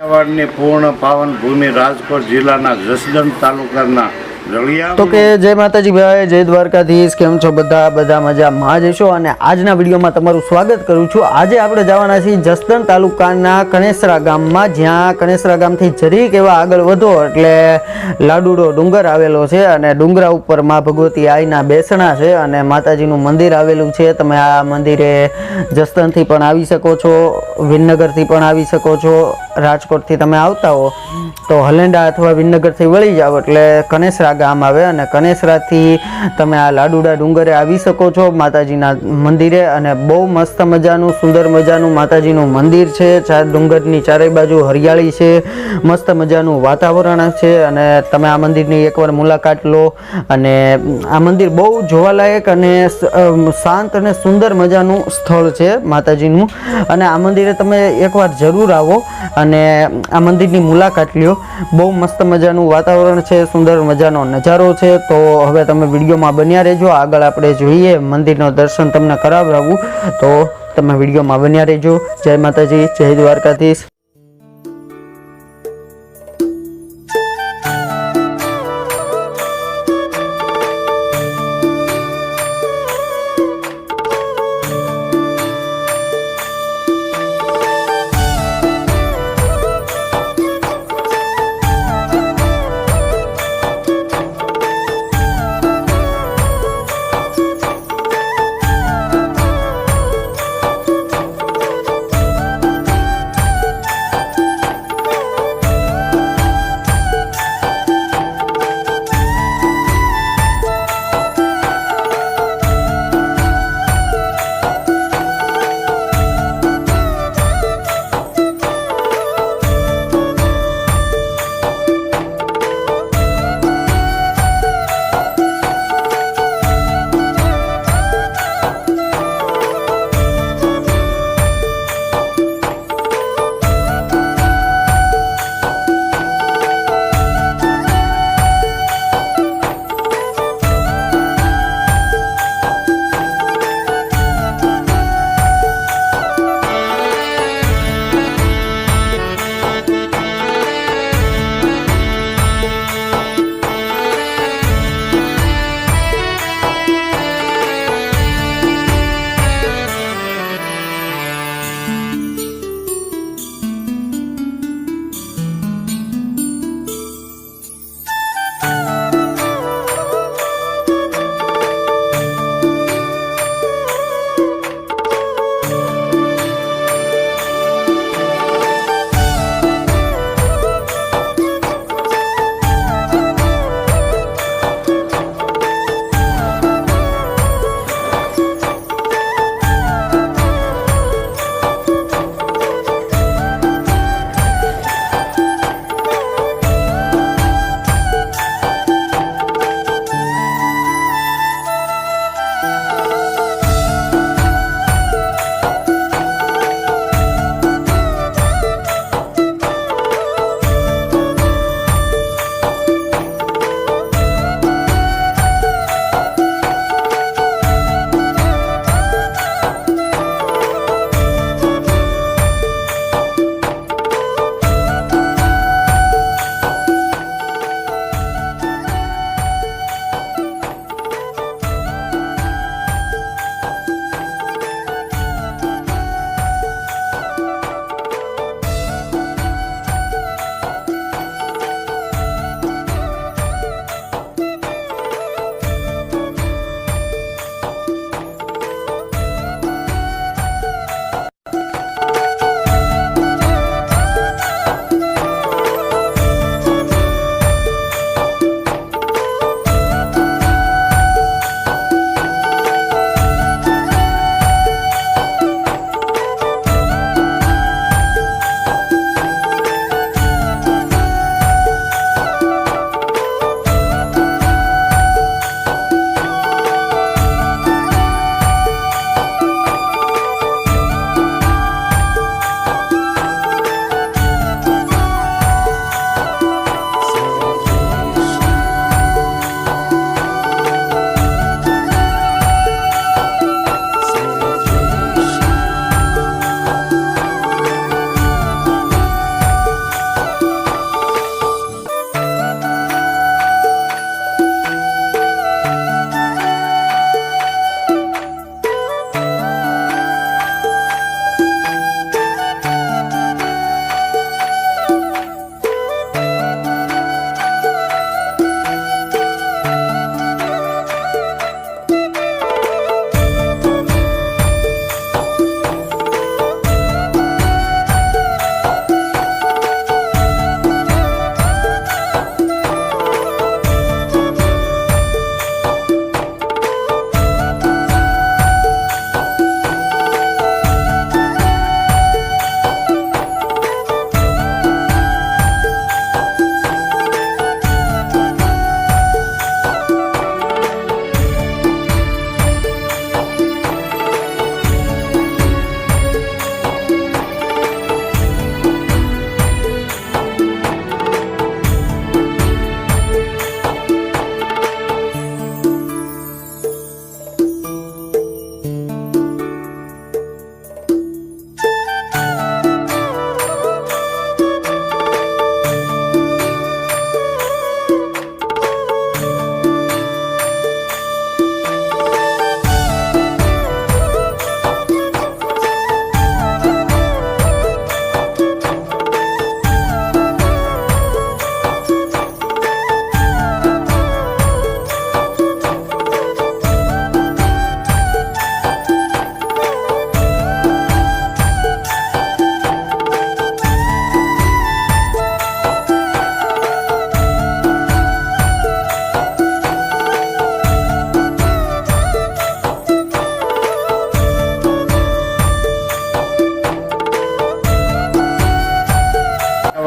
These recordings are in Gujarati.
કાઠિયાવાડની પૂર્ણ પાવન ભૂમિ રાજકોટ જિલ્લાના જસદણ તાલુકાના રળિયા તો કે જય માતાજી ભાઈ, જય દ્વારકાધીશ. કેમ છો બધા મજામાં જ હશો. અને આજના વિડીયોમાં તમારું સ્વાગત કરું છું. આજે આપણે જવાના છીએ જસદણ તાલુકાના કણેસરા ગામમાં, જ્યાં કણેસરા ગામથી જરીક એવા આગળ વધો એટલે લાડુડો ડુંગર આવેલો છે અને ડુંગરા ઉપર મા ભગવતી આઈના બેસણા છે અને માતાજીનું મંદિર આવેલું છે. તમે આ મંદિરે જસદણથી પણ આવી શકો છો, વિનનગરથી પણ આવી શકો છો. રાજકોટથી તમે આવતા હો તો હલેન્ડા અથવા વિનનગરથી વળી જાઓ એટલે કણેસરા ગામ આવે અને કણેસરાથી તમે આ લાડુડા ડુંગરે આવી શકો છો માતાજીના મંદિરે. અને બહુ મસ્ત મજાનું સુંદર મજાનું માતાજીનું મંદિર છે. ડુંગરની ચારે બાજુ હરિયાળી છે, મસ્ત મજાનું વાતાવરણ છે અને તમે આ મંદિરની એકવાર મુલાકાત લો. અને આ મંદિર બહુ જોવાલાયક અને શાંત અને સુંદર મજાનું સ્થળ છે માતાજીનું. અને આ મંદિરે તમે એકવાર જરૂર આવો અને આ મંદિરની મુલાકાત લ્યો. બહુ મસ્ત મજાનું વાતાવરણ છે, સુંદર મજાનો નજારો છે. તો હવે તમે વિડીયોમાં બન્યા રહેજો. આગળ આપણે જોઈએ મંદિરનો દર્શન તમને કરાવડાવું, તો તમે વિડીયોમાં બન્યા રહેજો. જય માતાજી, જય દ્વારકાધીશ.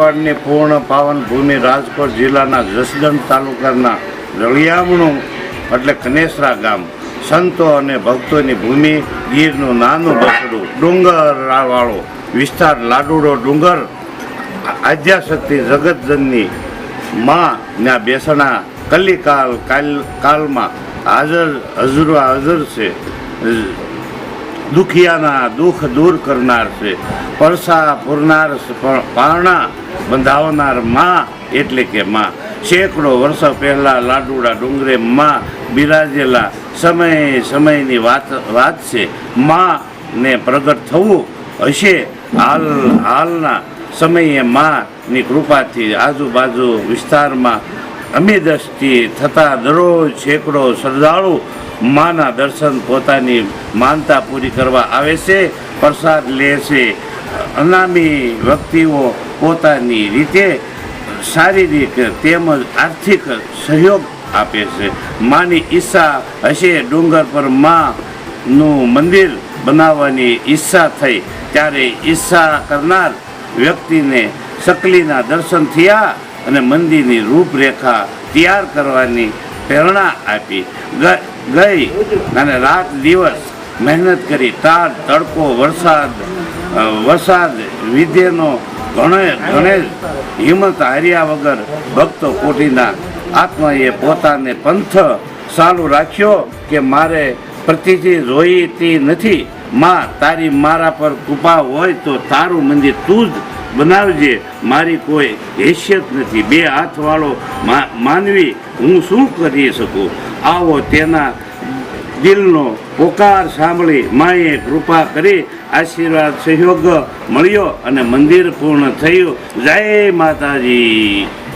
મેવાડની પૂર્ણ પાવન ભૂમિ રાજકોટ જિલ્લાના જસદણ તાલુકાના રળિયામણું એટલે કનેસરા ગામ, સંતો અને ભક્તોની ભૂમિ, ગીરનું નાનું બસડું, ડુંગરવાળો વિસ્તાર, લાડુડો ડુંગર, આદ્યાશક્તિ જગતજનની માં ના બેસણા કાલમાં હાજર છે. દુખિયાના દુઃખ દૂર કરનાર છે, પરસા પૂરનાર, પારણા બંધાવનાર માં એટલે કે માં. સેંકડો વર્ષો પહેલા લાડુડા ડુંગરે માં બિરાજેલા સમયની વાત છે. માં ને પ્રગટ થવું હશે. હાલના સમયે માની કૃપાથી આજુબાજુ વિસ્તારમાં અમીદસ્તી થતા દરરોજ સેંકડો શ્રદ્ધાળુ માના દર્શન પોતાની માનતા પૂરી કરવા આવે છે, પ્રસાદ લે છે. અનામી વ્યક્તિઓ પોતાની રીતે શારીરિક તેમજ આર્થિક સહયોગ આપે છે. માની ઈચ્છા હશે ડુંગર પર માનું મંદિર બનાવવાની ઈચ્છા થઈ ત્યારે ઈચ્છા કરનાર વ્યક્તિને સકલીના દર્શન થયા અને મંદિરની રૂપરેખા તૈયાર કરવાની પ્રેરણા આપી. ગઈ અને રાત દિવસ મહેનત કરી, તાર તડકો વરસાદ વિધેનો ઘણે હિંમત હાર્યા વગર ભક્તો કોટીના આત્માએ પોતાને પંથ ચાલુ રાખ્યો કે મારે પ્રતિથી જોઈતી નથી. માં તારી મારા પર કૃપા હોય તો તારું મંદિર તું જ બનાવજે, મારી કોઈ હેસિયત નથી. બે હાથવાળો માનવી હું શું કરી શકું? આવો તેના દિલનો પોકાર સાંભળી માએ કૃપા કરી આશીર્વાદ સહયોગ મળ્યો અને મંદિર પૂર્ણ થયું. જય માતાજી.